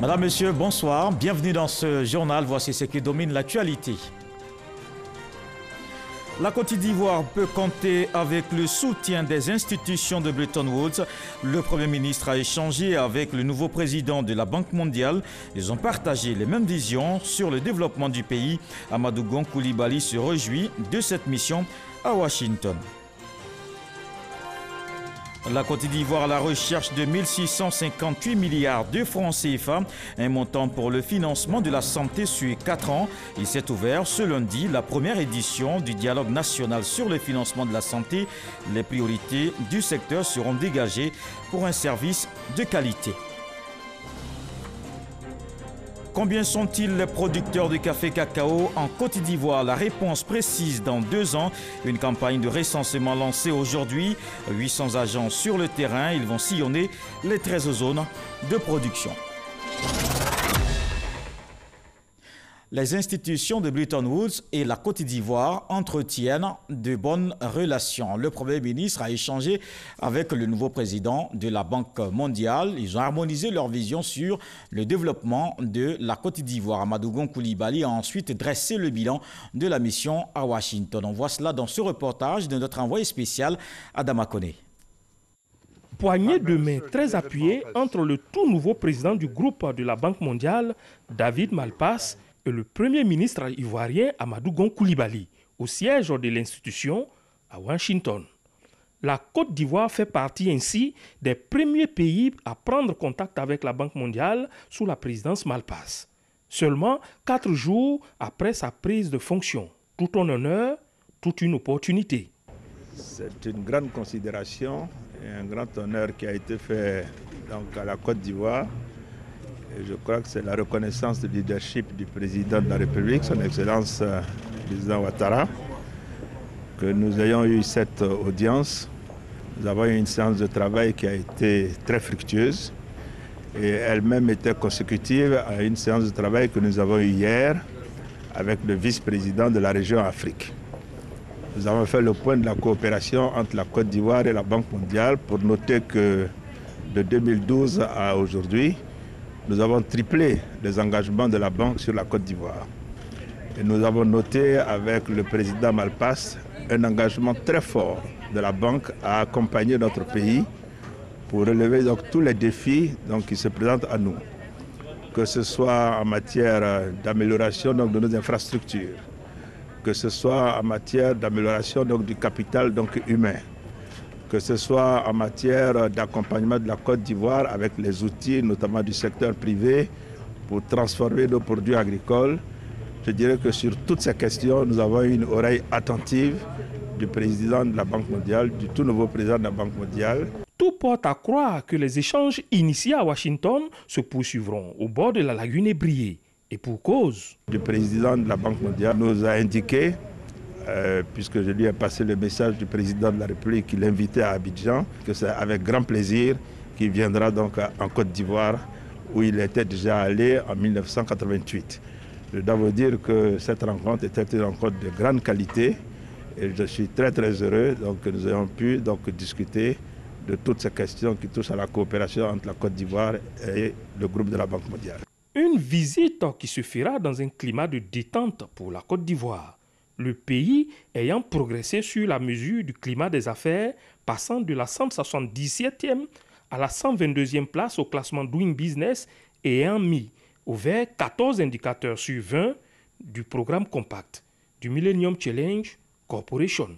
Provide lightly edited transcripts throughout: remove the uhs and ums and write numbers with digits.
Madame, Monsieur, bonsoir. Bienvenue dans ce journal. Voici ce qui domine l'actualité. La Côte d'Ivoire peut compter avec le soutien des institutions de Bretton Woods. Le Premier ministre a échangé avec le nouveau président de la Banque mondiale. Ils ont partagé les mêmes visions sur le développement du pays. Amadou Gon Coulibaly se réjouit de cette mission à Washington. La Côte d'Ivoire à la recherche de 1658 milliards de francs CFA, un montant pour le financement de la santé sur 4 ans. Il s'est ouvert ce lundi la première édition du dialogue national sur le financement de la santé. Les priorités du secteur seront dégagées pour un service de qualité. Combien sont-ils les producteurs de café cacao en Côte d'Ivoire? La réponse précise dans 2 ans. Une campagne de recensement lancée aujourd'hui. 800 agents sur le terrain. Ils vont sillonner les 13 zones de production. Les institutions de Bretton Woods et la Côte d'Ivoire entretiennent de bonnes relations. Le Premier ministre a échangé avec le nouveau président de la Banque mondiale. Ils ont harmonisé leur vision sur le développement de la Côte d'Ivoire. Amadou Gon Coulibaly a ensuite dressé le bilan de la mission à Washington. On voit cela dans ce reportage de notre envoyé spécial, Adama Koné. Poignée de main très appuyée entre le tout nouveau président du groupe de la Banque mondiale, David Malpass, et le Premier ministre ivoirien Amadou Gon Coulibaly, au siège de l'institution à Washington. La Côte d'Ivoire fait partie ainsi des premiers pays à prendre contact avec la Banque mondiale sous la présidence Malpass. Seulement 4 jours après sa prise de fonction. Tout un honneur, toute une opportunité. C'est une grande considération et un grand honneur qui a été fait donc, à la Côte d'Ivoire. Et je crois que c'est la reconnaissance du leadership du président de la République, son Excellence le président Ouattara, que nous ayons eu cette audience. Nous avons eu une séance de travail qui a été très fructueuse et elle-même était consécutive à une séance de travail que nous avons eue hier avec le vice-président de la région Afrique. Nous avons fait le point de la coopération entre la Côte d'Ivoire et la Banque mondiale pour noter que de 2012 à aujourd'hui, nous avons triplé les engagements de la Banque sur la Côte d'Ivoire. Et nous avons noté avec le président Malpass un engagement très fort de la Banque à accompagner notre pays pour relever donc, tous les défis donc, qui se présentent à nous. Que ce soit en matière d'amélioration de nos infrastructures, que ce soit en matière d'amélioration du capital humain, que ce soit en matière d'accompagnement de la Côte d'Ivoire avec les outils, notamment du secteur privé, pour transformer nos produits agricoles. Je dirais que sur toutes ces questions, nous avons une oreille attentive du président de la Banque mondiale, du tout nouveau président de la Banque mondiale. Tout porte à croire que les échanges initiés à Washington se poursuivront au bord de la lagune ébriée. Et pour cause. Le président de la Banque mondiale nous a indiqué puisque je lui ai passé le message du président de la République qui l'invitait à Abidjan, que c'est avec grand plaisir qu'il viendra donc en Côte d'Ivoire, où il était déjà allé en 1988. Je dois vous dire que cette rencontre était une rencontre de grande qualité et je suis très heureux que nous ayons pu discuter de toutes ces questions qui touchent à la coopération entre la Côte d'Ivoire et le groupe de la Banque mondiale. Une visite qui se fera dans un climat de détente pour la Côte d'Ivoire. Le pays ayant progressé sur la mesure du climat des affaires, passant de la 177e à la 122e place au classement Doing Business et ayant mis au vert 14 indicateurs sur 20 du programme Compact du Millennium Challenge Corporation.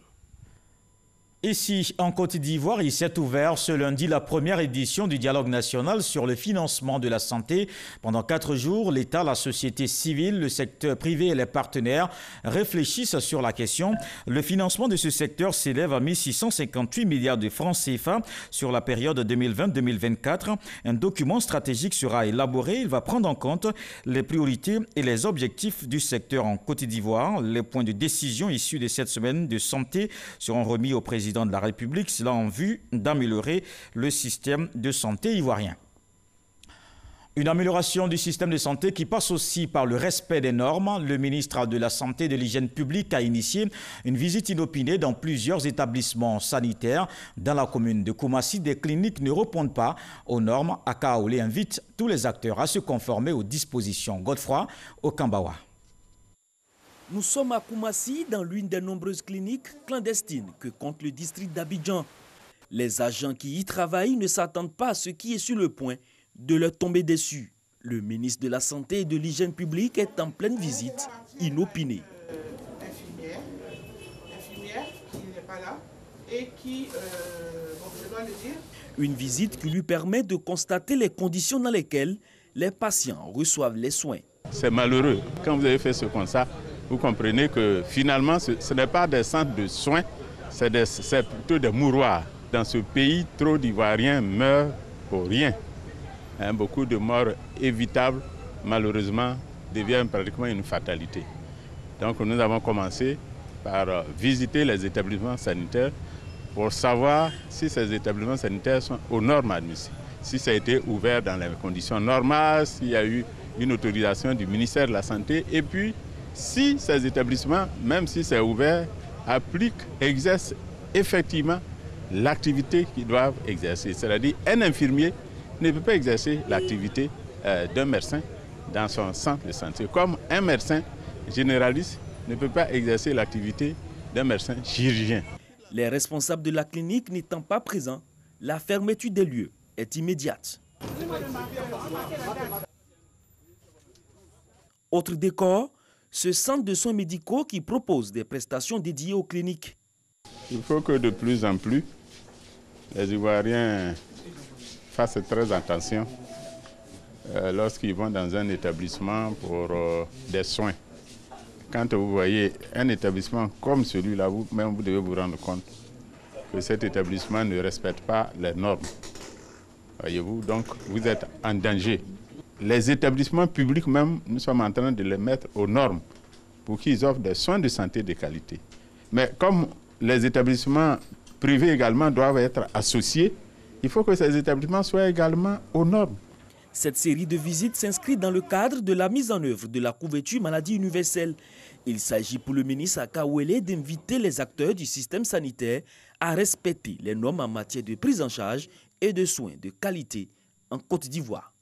Ici, en Côte d'Ivoire, il s'est ouvert ce lundi la première édition du dialogue national sur le financement de la santé. Pendant 4 jours, l'État, la société civile, le secteur privé et les partenaires réfléchissent sur la question. Le financement de ce secteur s'élève à 1658 milliards de francs CFA sur la période 2020-2024. Un document stratégique sera élaboré. Il va prendre en compte les priorités et les objectifs du secteur en Côte d'Ivoire. Les points de décision issus de cette semaine de santé seront remis au président de la République, cela en vue d'améliorer le système de santé ivoirien. Une amélioration du système de santé qui passe aussi par le respect des normes. Le ministre de la Santé et de l'Hygiène publique a initié une visite inopinée dans plusieurs établissements sanitaires. Dans la commune de Koumassi, des cliniques ne répondent pas aux normes. Akaolé invite tous les acteurs à se conformer aux dispositions. Godefroy Okambawa. Nous sommes à Koumassi, dans l'une des nombreuses cliniques clandestines que compte le district d'Abidjan. Les agents qui y travaillent ne s'attendent pas à ce qui est sur le point de leur tomber dessus. Le ministre de la Santé et de l'Hygiène publique est en pleine visite, inopinée. Infirmière qui n'est pas là et qui, je dois le dire... Une visite qui lui permet de constater les conditions dans lesquelles les patients reçoivent les soins. C'est malheureux. Quand vous avez fait ce constat, vous comprenez que finalement, ce n'est pas des centres de soins, c'est plutôt des mouroirs. Dans ce pays, trop d'Ivoiriens meurent pour rien. Beaucoup de morts évitables, malheureusement, deviennent pratiquement une fatalité. Donc nous avons commencé par visiter les établissements sanitaires pour savoir si ces établissements sanitaires sont aux normes admises, si ça a été ouvert dans les conditions normales, s'il y a eu une autorisation du ministère de la Santé, et puis si ces établissements, même si c'est ouvert, exercent effectivement l'activité qu'ils doivent exercer. C'est-à-dire un infirmier ne peut pas exercer l'activité d'un médecin dans son centre de santé, comme un médecin généraliste ne peut pas exercer l'activité d'un médecin chirurgien. Les responsables de la clinique n'étant pas présents, la fermeture des lieux est immédiate. Autre décor, ce centre de soins médicaux qui propose des prestations dédiées aux cliniques. Il faut que de plus en plus, les Ivoiriens fassent très attention lorsqu'ils vont dans un établissement pour des soins. Quand vous voyez un établissement comme celui-là, vous-même vous devez vous rendre compte que cet établissement ne respecte pas les normes. Voyez-vous, donc vous êtes en danger. Les établissements publics même, nous sommes en train de les mettre aux normes pour qu'ils offrent des soins de santé de qualité. Mais comme les établissements privés également doivent être associés, il faut que ces établissements soient également aux normes. Cette série de visites s'inscrit dans le cadre de la mise en œuvre de la couverture maladie universelle. Il s'agit pour le ministre Akaolé d'inviter les acteurs du système sanitaire à respecter les normes en matière de prise en charge et de soins de qualité en Côte d'Ivoire.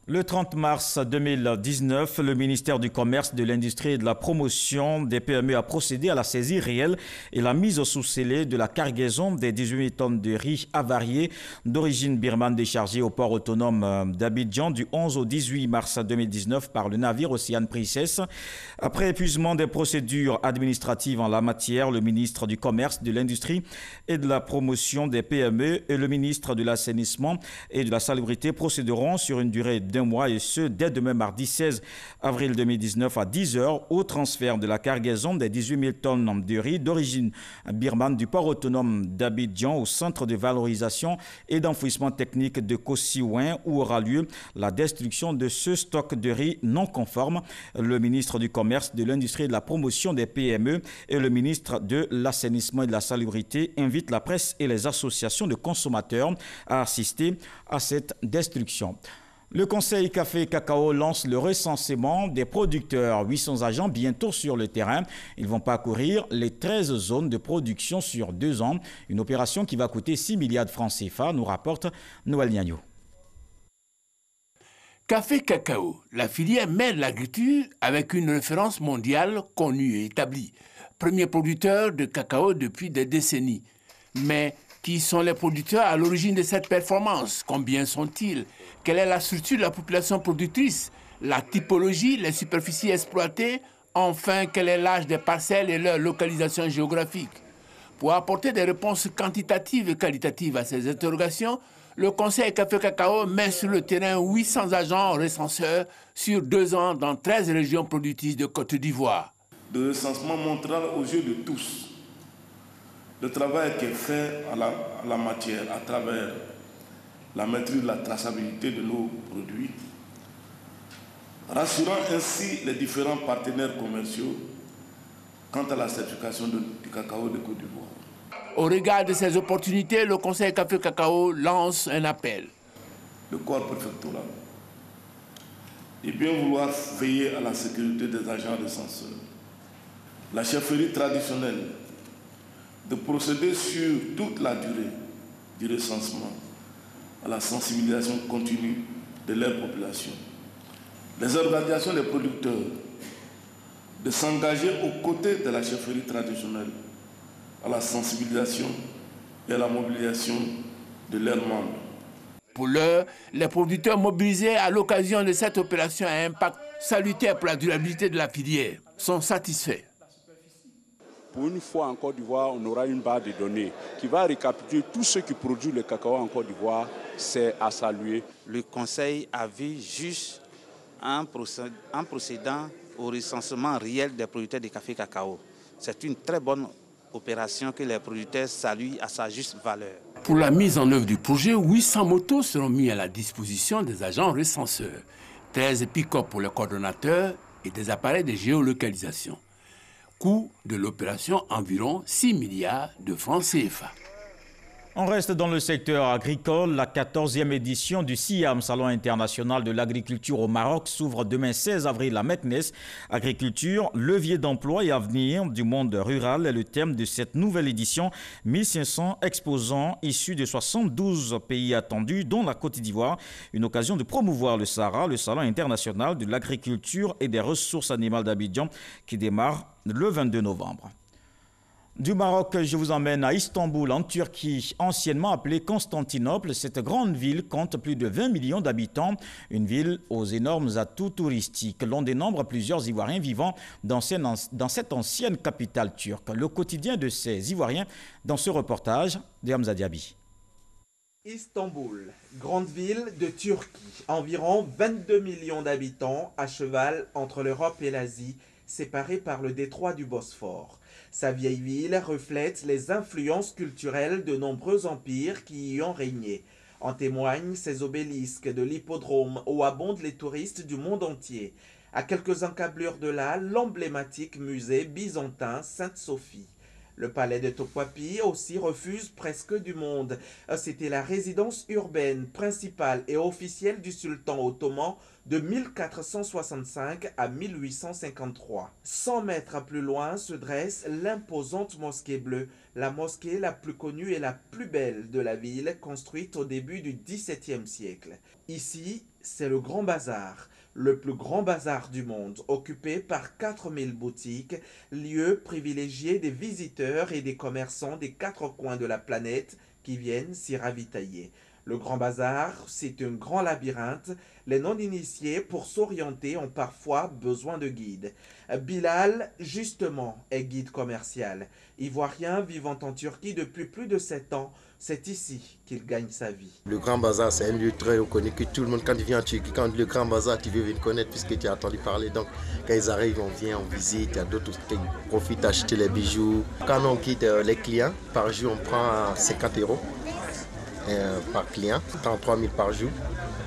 Le 30 mars 2019, le ministère du Commerce, de l'Industrie et de la Promotion des PME a procédé à la saisie réelle et la mise sous scellé de la cargaison des 18 000 tonnes de riz avarié d'origine birmane déchargée au port autonome d'Abidjan du 11 au 18 mars 2019 par le navire Ocean Princess. Après épuisement des procédures administratives en la matière, le ministre du Commerce, de l'Industrie et de la Promotion des PME et le ministre de l'Assainissement et de la Salubrité procéderont sur une durée d'un mois et ce dès demain mardi 16 avril 2019 à 10 h au transfert de la cargaison des 18 000 tonnes de riz d'origine birmane du port autonome d'Abidjan au centre de valorisation et d'enfouissement technique de Kossiouin où aura lieu la destruction de ce stock de riz non conforme. Le ministre du Commerce, de l'Industrie et de la Promotion des PME et le ministre de l'Assainissement et de la Salubrité invitent la presse et les associations de consommateurs à assister à cette destruction. Le Conseil Café et Cacao lance le recensement des producteurs. 800 agents bientôt sur le terrain. Ils vont parcourir les 13 zones de production sur 2 ans. Une opération qui va coûter 6 milliards de francs CFA, nous rapporte Noël Niagno. Café Cacao, la filière mêle l'agriculture avec une référence mondiale connue et établie. Premier producteur de cacao depuis des décennies. Mais qui sont les producteurs à l'origine de cette performance? Combien sont-ils? Quelle est la structure de la population productrice? La typologie, les superficies exploitées? Enfin, quel est l'âge des parcelles et leur localisation géographique? Pour apporter des réponses quantitatives et qualitatives à ces interrogations, le Conseil Café Cacao met sur le terrain 800 agents recenseurs sur 2 ans dans 13 régions productrices de Côte d'Ivoire. Le recensement montrera aux yeux de tous le travail qui est fait à la matière à travers la maîtrise de la traçabilité de nos produits, rassurant ainsi les différents partenaires commerciaux quant à la certification du cacao de Côte d'Ivoire. Au regard de ces opportunités, le Conseil Café Cacao lance un appel. Le corps préfectoral et bien vouloir veiller à la sécurité des agents recenseurs. La chefferie traditionnelle de procéder sur toute la durée du recensement à la sensibilisation continue de leur population. Les organisations des producteurs de s'engager aux côtés de la chefferie traditionnelle à la sensibilisation et à la mobilisation de leurs membres. Pour l'heure, les producteurs mobilisés à l'occasion de cette opération à impact salutaire pour la durabilité de la filière sont satisfaits. Pour une fois en Côte d'Ivoire, on aura une barre de données qui va récapituler tout ce qui produit le cacao en Côte d'Ivoire. C'est à saluer. Le Conseil a vu juste en procédant au recensement réel des producteurs de café cacao. C'est une très bonne opération que les producteurs saluent à sa juste valeur. Pour la mise en œuvre du projet, 800 motos seront mis à la disposition des agents recenseurs, 13 pick-up pour les coordonnateurs et des appareils de géolocalisation. Coût de l'opération environ 6 milliards de francs CFA. On reste dans le secteur agricole. La 14e édition du SIAM, Salon international de l'agriculture au Maroc, s'ouvre demain 16 avril à Meknès. Agriculture, levier d'emploi et avenir du monde rural est le thème de cette nouvelle édition. 1500 exposants issus de 72 pays attendus, dont la Côte d'Ivoire. Une occasion de promouvoir le SARA, le Salon international de l'agriculture et des ressources animales d'Abidjan, qui démarre le 22 novembre. Du Maroc, je vous emmène à Istanbul, en Turquie, anciennement appelée Constantinople. Cette grande ville compte plus de 20 millions d'habitants, une ville aux énormes atouts touristiques. L'on dénombre plusieurs Ivoiriens vivant dans cette ancienne capitale turque. Le quotidien de ces Ivoiriens dans ce reportage de Hamza Diaby. Istanbul, grande ville de Turquie, environ 22 millions d'habitants à cheval entre l'Europe et l'Asie, séparée par le détroit du Bosphore. Sa vieille ville reflète les influences culturelles de nombreux empires qui y ont régné. En témoignent ces obélisques de l'hippodrome où abondent les touristes du monde entier. À quelques encablures de là, l'emblématique musée byzantin Sainte-Sophie. Le palais de Topkapi aussi refuse presque du monde. C'était la résidence urbaine principale et officielle du sultan ottoman de 1465 à 1853. 100 mètres plus loin se dresse l'imposante mosquée bleue, la mosquée la plus connue et la plus belle de la ville, construite au début du XVIIe siècle. Ici, c'est le Grand Bazar, le plus grand bazar du monde, occupé par 4000 boutiques, lieu privilégié des visiteurs et des commerçants des 4 coins de la planète qui viennent s'y ravitailler. Le Grand Bazar, c'est un grand labyrinthe. Les non-initiés, pour s'orienter, ont parfois besoin de guides. Bilal, justement, est guide commercial. Ivoirien vivant en Turquie depuis plus de 7 ans, c'est ici qu'il gagne sa vie. Le Grand Bazar, c'est un lieu très reconnu que tout le monde, quand il vient en Turquie, quand le Grand Bazar, tu veux venir connaître puisque tu as entendu parler. Donc, quand ils arrivent, on vient, on visite. Il y a d'autres qui profitent d'acheter les bijoux. Quand on quitte les clients, par jour, on prend 50 € par client, 33 000 par jour.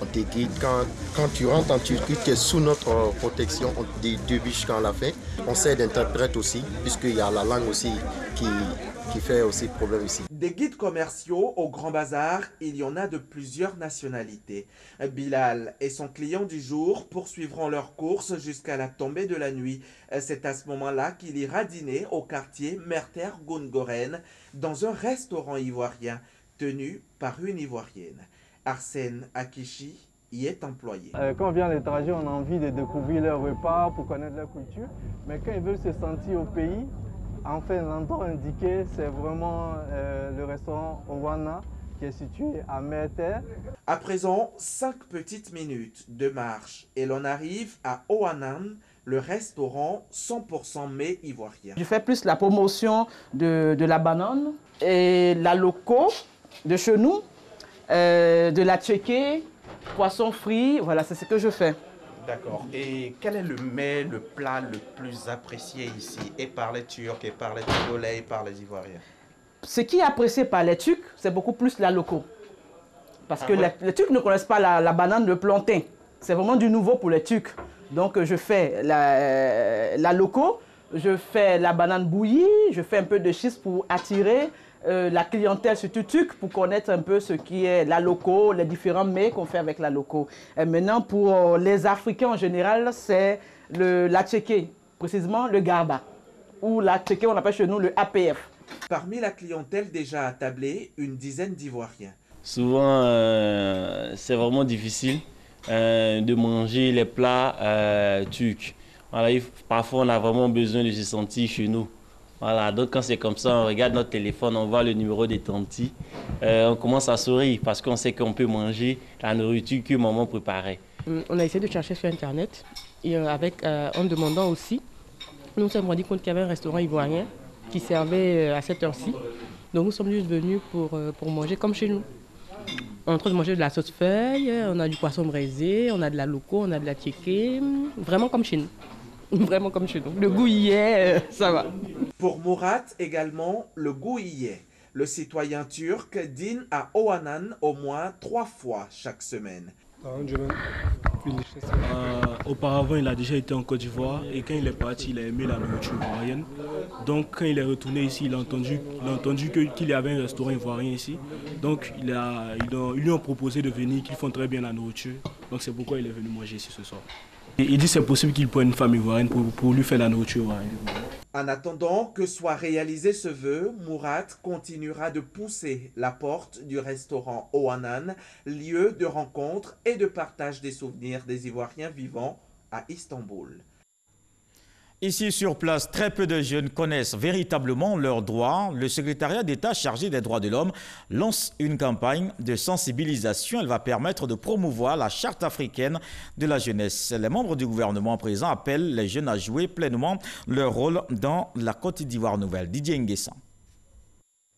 On te guide. Quand tu rentres en Turquie, tu es sous notre protection. On te débute jusqu'à la fin. On sert d'interprète aussi, puisqu'il y a la langue aussi qui fait aussi problème ici. Des guides commerciaux au Grand Bazar, il y en a de plusieurs nationalités. Bilal et son client du jour poursuivront leurs courses jusqu'à la tombée de la nuit. C'est à ce moment-là qu'il ira dîner au quartier Merter Gungoren, dans un restaurant ivoirien tenu par une Ivoirienne. Arsène Akichi y est employé. Quand on vient à l'étranger, on a envie de découvrir leur repas pour connaître leur culture. Mais quand ils veulent se sentir au pays, en fait, l'endroit indiqué, c'est vraiment le restaurant Owana qui est situé à Merter. À présent, 5 petites minutes de marche et l'on arrive à Owanan, le restaurant 100% mets ivoirien. Je fais plus la promotion de la banane et la loco de chez nous, de la tchéké, poisson frit, voilà, c'est ce que je fais. D'accord. Et quel est le mets, le plat le plus apprécié ici, et par les Turcs, et par les Togolais, et par les Ivoiriens? Ce qui est apprécié par les Turcs, c'est beaucoup plus la loco. Parce que les Turcs ne connaissent pas la banane, le plantain. C'est vraiment du nouveau pour les Turcs. Donc je fais la loco je fais la banane bouillie, je fais un peu de schiste pour attirer la clientèle sur Tutuk, pour connaître un peu ce qui est la loco, les différents mets qu'on fait avec la loco. Et maintenant, pour les Africains en général, c'est la tchéké, précisément le garba, ou la tchéké, on appelle chez nous le APF. Parmi la clientèle déjà attablée, une dizaine d'Ivoiriens. Souvent, c'est vraiment difficile de manger les plats turcs. Voilà, parfois, on a vraiment besoin de se sentir chez nous. Voilà, donc quand c'est comme ça, on regarde notre téléphone, on voit le numéro des tantis, on commence à sourire parce qu'on sait qu'on peut manger la nourriture que maman préparait. On a essayé de chercher sur Internet et en demandant aussi, nous nous sommes rendus compte qu'il y avait un restaurant ivoirien qui servait à cette heure-ci. Donc nous sommes juste venus pour manger comme chez nous. On est en train de manger de la sauce feuille, on a du poisson braisé, on a de la loco, on a de la tchéké, vraiment comme chez nous. Vraiment comme chez nous. Le goût y est, ça va. Pour Murat également, le goût y est. Le citoyen turc dîne à Oanan au moins 3 fois chaque semaine. Auparavant, il a déjà été en Côte d'Ivoire et quand il est parti, il a aimé la nourriture ivoirienne. Donc quand il est retourné ici, il a entendu qu'il y avait un restaurant ivoirien ici. Donc ils lui ont proposé de venir, qu'ils font très bien la nourriture. Donc c'est pourquoi il est venu manger ici ce soir. Il dit que c'est possible qu'il prenne une femme ivoirienne pour lui faire la nourriture ivoirienne. En attendant que soit réalisé ce vœu, Murat continuera de pousser la porte du restaurant Oanan, lieu de rencontre et de partage des souvenirs des Ivoiriens vivant à Istanbul. Ici sur place, très peu de jeunes connaissent véritablement leurs droits. Le secrétariat d'État chargé des droits de l'homme lance une campagne de sensibilisation. Elle va permettre de promouvoir la charte africaine de la jeunesse. Les membres du gouvernement présent appellent les jeunes à jouer pleinement leur rôle dans la Côte d'Ivoire nouvelle. Didier Nguessan.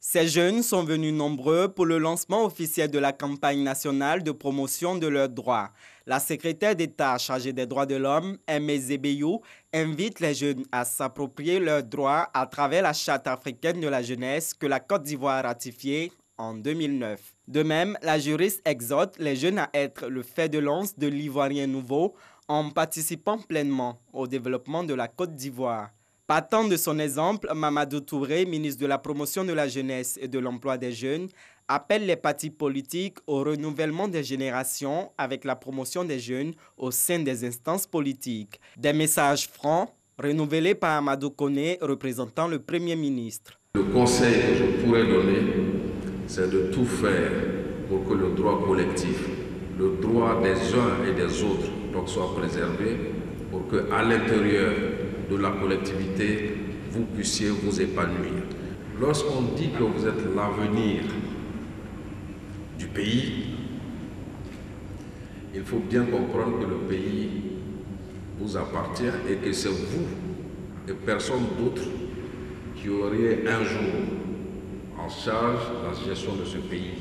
Ces jeunes sont venus nombreux pour le lancement officiel de la campagne nationale de promotion de leurs droits. La secrétaire d'État chargée des droits de l'homme, Aimé Zébéyou, invite les jeunes à s'approprier leurs droits à travers la Charte africaine de la jeunesse que la Côte d'Ivoire a ratifiée en 2009. De même, la juriste exhorte les jeunes à être le fer de lance de l'Ivoirien nouveau en participant pleinement au développement de la Côte d'Ivoire. Partant de son exemple, Mamadou Touré, ministre de la Promotion de la Jeunesse et de l'Emploi des Jeunes, appelle les partis politiques au renouvellement des générations avec la promotion des jeunes au sein des instances politiques. Des messages francs renouvelés par Amadou Koné, représentant le Premier ministre. Le conseil que je pourrais donner, c'est de tout faire pour que le droit collectif, le droit des uns et des autres donc, soit préservé, pour qu'à l'intérieur de la collectivité, vous puissiez vous épanouir. Lorsqu'on dit que vous êtes l'avenir du pays, il faut bien comprendre que le pays vous appartient et que c'est vous et personne d'autre qui auriez un jour en charge la gestion de ce pays.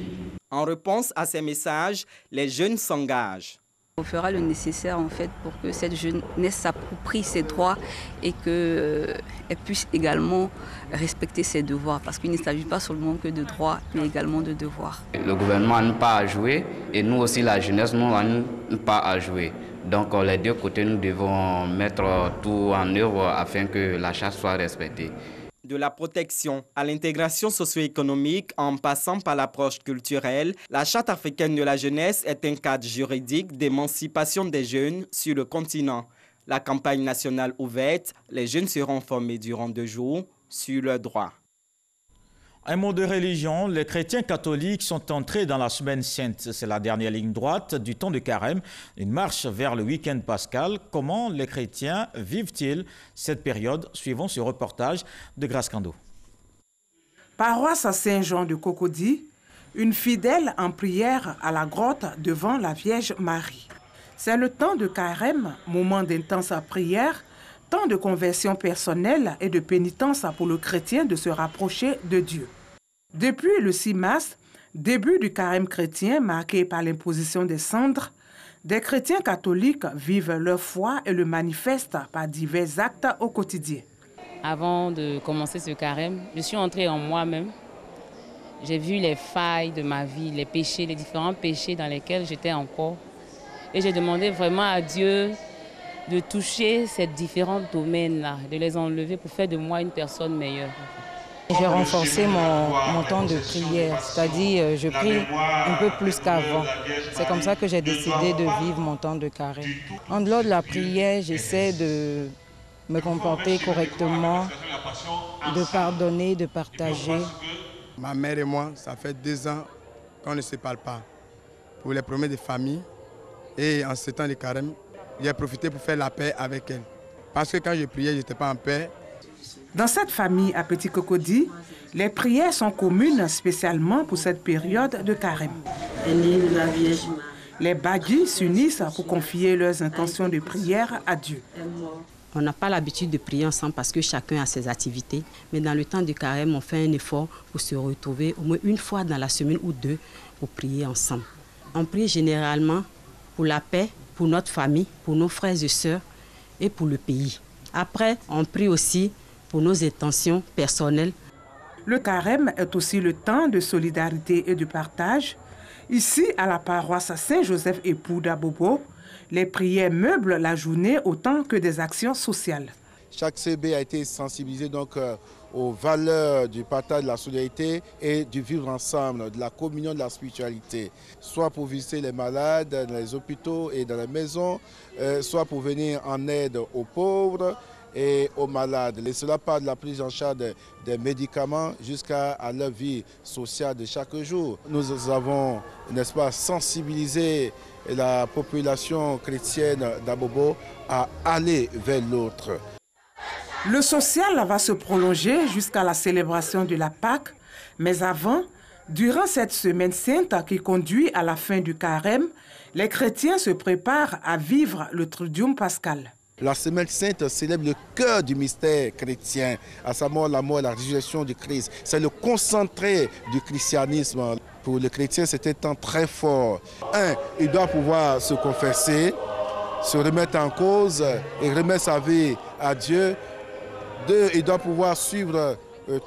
En réponse à ces messages, les jeunes s'engagent. On fera le nécessaire en fait pour que cette jeunesse s'approprie ses droits et qu'elle puisse également respecter ses devoirs. Parce qu'il ne s'agit pas seulement que de droits, mais également de devoirs. Le gouvernement n'a pas à jouer et nous aussi la jeunesse n'a pas à jouer. Donc les deux côtés nous devons mettre tout en œuvre afin que la charte soit respectée. De la protection à l'intégration socio-économique en passant par l'approche culturelle, la Charte africaine de la jeunesse est un cadre juridique d'émancipation des jeunes sur le continent. La campagne nationale ouverte, les jeunes seront formés durant 2 jours sur leurs droits. Un mot de religion, les chrétiens catholiques sont entrés dans la semaine sainte. C'est la dernière ligne droite du temps de carême, une marche vers le week-end pascal. Comment les chrétiens vivent-ils cette période? Suivons ce reportage de Grace Kando. Paroisse à Saint-Jean de Cocody, une fidèle en prière à la grotte devant la Vierge Marie. C'est le temps de carême, moment d'intense prière, temps de conversion personnelle et de pénitence pour le chrétien de se rapprocher de Dieu. Depuis le 6 mars, début du carême chrétien marqué par l'imposition des cendres, des chrétiens catholiques vivent leur foi et le manifestent par divers actes au quotidien. Avant de commencer ce carême, je suis entrée en moi-même. J'ai vu les failles de ma vie, les péchés, les différents péchés dans lesquels j'étais encore. Et j'ai demandé vraiment à Dieu de toucher ces différents domaines-là, de les enlever pour faire de moi une personne meilleure. J'ai renforcé mon temps de prière, c'est-à-dire je prie un peu plus qu'avant. C'est comme ça que j'ai décidé de vivre mon temps de carême. En dehors de la prière, j'essaie de me comporter correctement, de pardonner, de partager. Ma mère et moi, ça fait 2 ans qu'on ne se parle pas. Pour les problèmes de famille et en ce temps de carême, j'ai profité pour faire la paix avec elle. Parce que quand je priais, je n'étais pas en paix. Dans cette famille à Petit Cocody, les prières sont communes spécialement pour cette période de carême. Les Badji s'unissent pour confier leurs intentions de prière à Dieu. On n'a pas l'habitude de prier ensemble parce que chacun a ses activités. Mais dans le temps du carême, on fait un effort pour se retrouver au moins une fois dans la semaine ou 2 pour prier ensemble. On prie généralement pour la paix, pour notre famille, pour nos frères et sœurs et pour le pays. Après, on prie aussi pour nos intentions personnelles. Le carême est aussi le temps de solidarité et de partage. Ici, à la paroisse Saint-Joseph Époux d'Abobo, les prières meublent la journée autant que des actions sociales. Chaque CB a été sensibilisé donc aux valeurs du partage, de la solidarité et du vivre ensemble, de la communion, de la spiritualité. Soit pour visiter les malades dans les hôpitaux et dans les maisons, soit pour venir en aide aux pauvres et aux malades. Et cela part de la prise en charge des médicaments jusqu'à leur vie sociale de chaque jour. Nous avons, n'est-ce pas, sensibilisé la population chrétienne d'Abobo à aller vers l'autre. Le social va se prolonger jusqu'à la célébration de la Pâque, mais avant, durant cette semaine sainte qui conduit à la fin du carême, les chrétiens se préparent à vivre le Triduum pascal. La Semaine Sainte célèbre le cœur du mystère chrétien, à savoir la mort et la résurrection du Christ. C'est le concentré du christianisme. Pour les chrétiens, c'est un temps très fort. Il doit pouvoir se confesser, se remettre en cause et remettre sa vie à Dieu. 2, il doit pouvoir suivre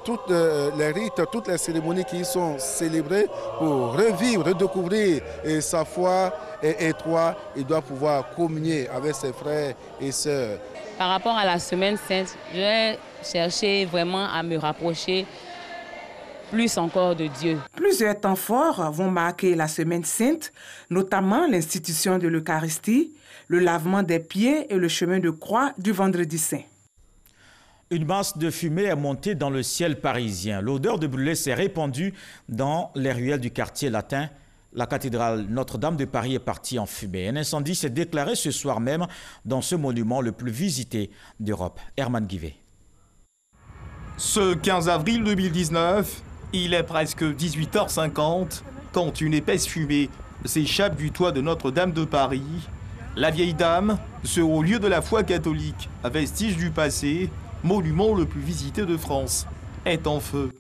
toutes les rites, toutes les cérémonies qui sont célébrées pour revivre, redécouvrir sa foi. Et 3, il doit pouvoir communier avec ses frères et sœurs. Par rapport à la Semaine Sainte, je vais chercher vraiment à me rapprocher plus encore de Dieu. Plusieurs temps forts vont marquer la Semaine Sainte, notamment l'institution de l'Eucharistie, le lavement des pieds et le chemin de croix du Vendredi Saint. Une masse de fumée est montée dans le ciel parisien. L'odeur de brûlé s'est répandue dans les ruelles du quartier latin. La cathédrale Notre-Dame de Paris est partie en fumée. Un incendie s'est déclaré ce soir même dans ce monument le plus visité d'Europe. Herman Guivet. Ce 15 avril 2019, il est presque 18h50 quand une épaisse fumée s'échappe du toit de Notre-Dame de Paris. La vieille dame, ce haut lieu de la foi catholique, vestige du passé, monument le plus visité de France, est en feu.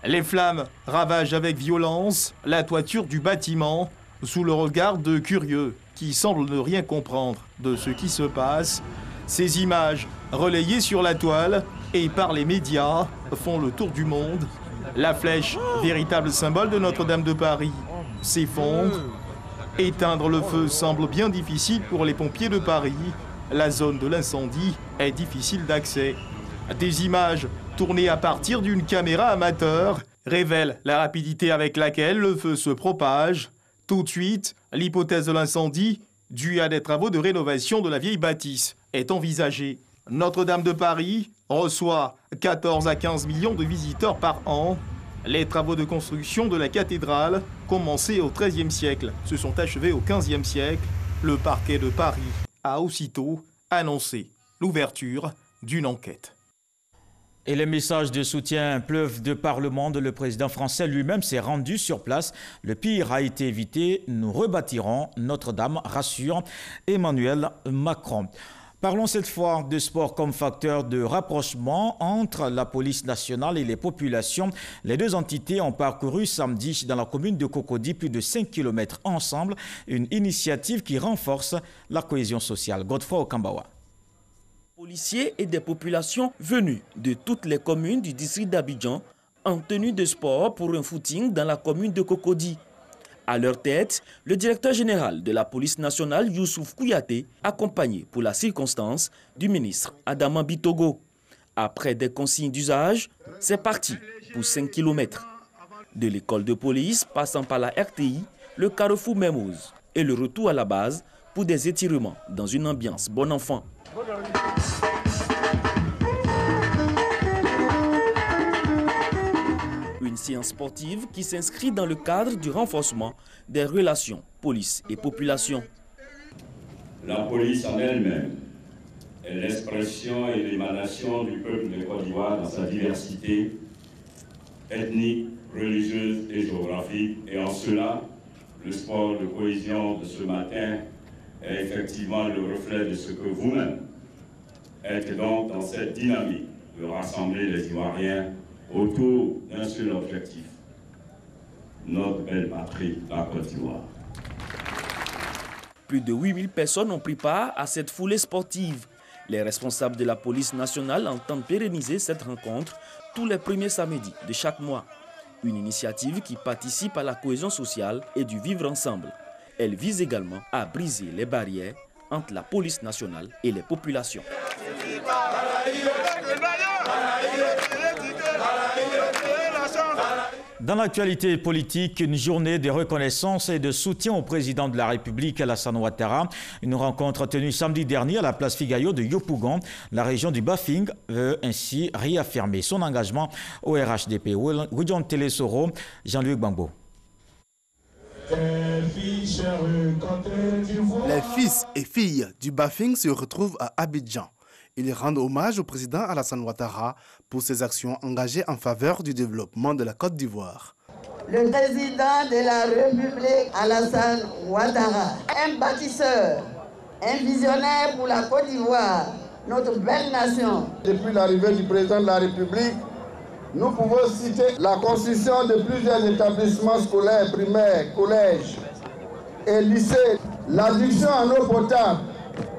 Les flammes ravagent avec violence la toiture du bâtiment sous le regard de curieux qui semblent ne rien comprendre de ce qui se passe. Ces images, relayées sur la toile et par les médias, font le tour du monde. La flèche, véritable symbole de Notre-Dame de Paris, s'effondre. Éteindre le feu semble bien difficile pour les pompiers de Paris. La zone de l'incendie est difficile d'accès. Des images tournées à partir d'une caméra amateur révèlent la rapidité avec laquelle le feu se propage. Tout de suite, l'hypothèse de l'incendie, due à des travaux de rénovation de la vieille bâtisse, est envisagée. Notre-Dame de Paris reçoit 14 à 15 millions de visiteurs par an. Les travaux de construction de la cathédrale, commencés au XIIIe siècle, se sont achevés au XVe siècle. Le parquet de Paris a aussitôt annoncé l'ouverture d'une enquête. Et les messages de soutien pleuvent de par le monde. Le président français lui-même s'est rendu sur place. Le pire a été évité. Nous rebâtirons Notre-Dame, rassure Emmanuel Macron. Parlons cette fois de sport comme facteur de rapprochement entre la police nationale et les populations. Les deux entités ont parcouru samedi dans la commune de Cocody plus de 5 km ensemble. Une initiative qui renforce la cohésion sociale. Godefroy Okambawa. Policiers et des populations venues de toutes les communes du district d'Abidjan en tenue de sport pour un footing dans la commune de Cocody. À leur tête, le directeur général de la police nationale, Youssouf Kouyaté, accompagné pour la circonstance du ministre Adama Bitogo. Après des consignes d'usage, c'est parti pour 5 km. De l'école de police, passant par la RTI, le carrefour Mermoz et le retour à la base pour des étirements dans une ambiance bon enfant. Une séance sportive qui s'inscrit dans le cadre du renforcement des relations police et population. La police en elle-même est l'expression et l'émanation du peuple de Côte d'Ivoire dans sa diversité ethnique, religieuse et géographique. Et en cela, le sport de cohésion de ce matin est effectivement le reflet de ce que vous-même êtes donc dans cette dynamique de rassembler les Ivoiriens autour d'un seul objectif, notre belle patrie, la Côte d'Ivoire. Plus de 8000 personnes ont pris part à cette foulée sportive. Les responsables de la police nationale entendent pérenniser cette rencontre tous les premiers samedis de chaque mois. Une initiative qui participe à la cohésion sociale et du vivre ensemble. Elle vise également à briser les barrières entre la police nationale et les populations. Dans l'actualité politique, une journée de reconnaissance et de soutien au président de la République, Alassane Ouattara. Une rencontre tenue samedi dernier à la place Figayo de Yopougon. La région du Bafing veut ainsi réaffirmer son engagement au RHDP. William Telesoro, Jean-Luc Bambo. Les fils et filles du Bafing se retrouvent à Abidjan. Ils rendent hommage au président Alassane Ouattara pour ses actions engagées en faveur du développement de la Côte d'Ivoire. Le président de la République, Alassane Ouattara, un bâtisseur, un visionnaire pour la Côte d'Ivoire, notre belle nation. Depuis l'arrivée du président de la République, nous pouvons citer la construction de plusieurs établissements scolaires, primaires, collèges et lycées, l'adduction en eau potable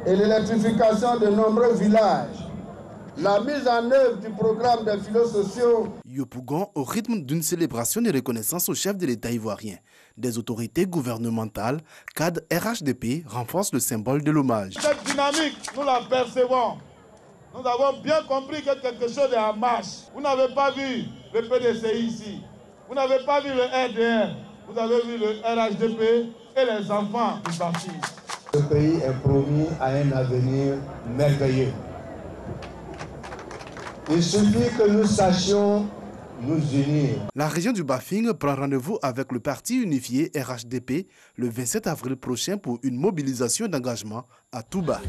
et l'électrification de nombreux villages, la mise en œuvre du programme des filets sociaux. Yopougon au rythme d'une célébration de reconnaissance au chef de l'État ivoirien. Des autorités gouvernementales, cadre RHDP renforcent le symbole de l'hommage. Cette dynamique, nous la percevons. Nous avons bien compris que quelque chose est en marche. Vous n'avez pas vu le PDCI ici. Vous n'avez pas vu le RDR. Vous avez vu le RHDP et les enfants du parti. Ce pays est promis à un avenir merveilleux. Il suffit que nous sachions nous unir. La région du Bafing prend rendez-vous avec le parti unifié RHDP le 27 avril prochain pour une mobilisation d'engagement à Touba.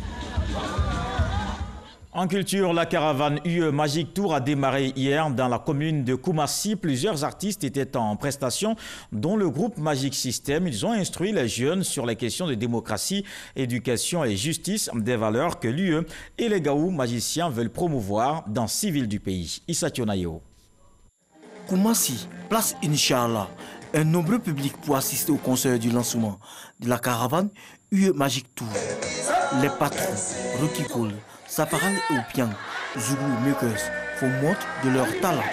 En culture, la caravane UE Magic Tour a démarré hier dans la commune de Koumassi. Plusieurs artistes étaient en prestation, dont le groupe Magic System. Ils ont instruit les jeunes sur les questions de démocratie, éducation et justice, des valeurs que l'UE et les Gaou magiciens veulent promouvoir dans 6 villes du pays. Issa Tionayo. Koumassi, place Inch'Allah. Un nombreux public pour assister au concert du lancement de la caravane UE Magic Tour. Les patrons, Rocky Cole, Saparal et Opiang, Zoulou et Mekers font montre de leur talent.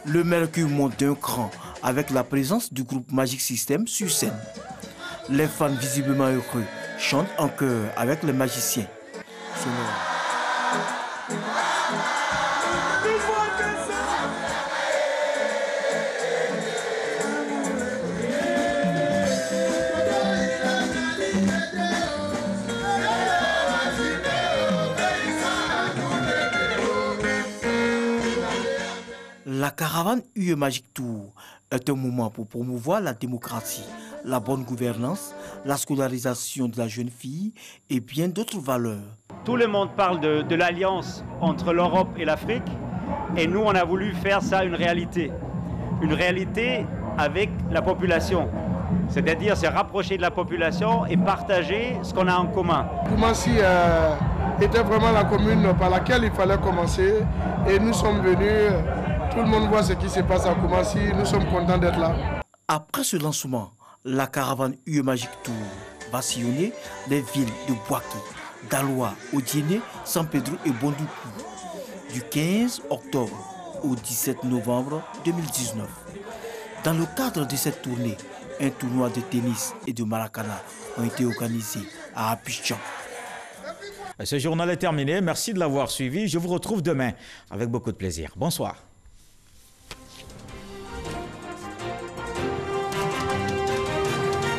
Le mercure monte d'un cran avec la présence du groupe Magic System sur scène. Les fans visiblement heureux chantent en chœur avec les magiciens. La caravane UE Magic Tour est un moment pour promouvoir la démocratie, la bonne gouvernance, la scolarisation de la jeune fille et bien d'autres valeurs. Tout le monde parle de l'alliance entre l'Europe et l'Afrique et nous on a voulu faire ça une réalité avec la population. C'est-à-dire se rapprocher de la population et partager ce qu'on a en commun. Koumassi était vraiment la commune par laquelle il fallait commencer et nous sommes venus. Tout le monde voit ce qui se passe à Koumassi, nous sommes contents d'être là. Après ce lancement, la caravane UE Magic Tour va sillonner les villes de Bouaké, Daloa, Odiéné, San Pedro et Bondoukou du 15 octobre au 17 novembre 2019. Dans le cadre de cette tournée, un tournoi de tennis et de maracana ont été organisés à Abidjan. Ce journal est terminé. Merci de l'avoir suivi. Je vous retrouve demain avec beaucoup de plaisir. Bonsoir.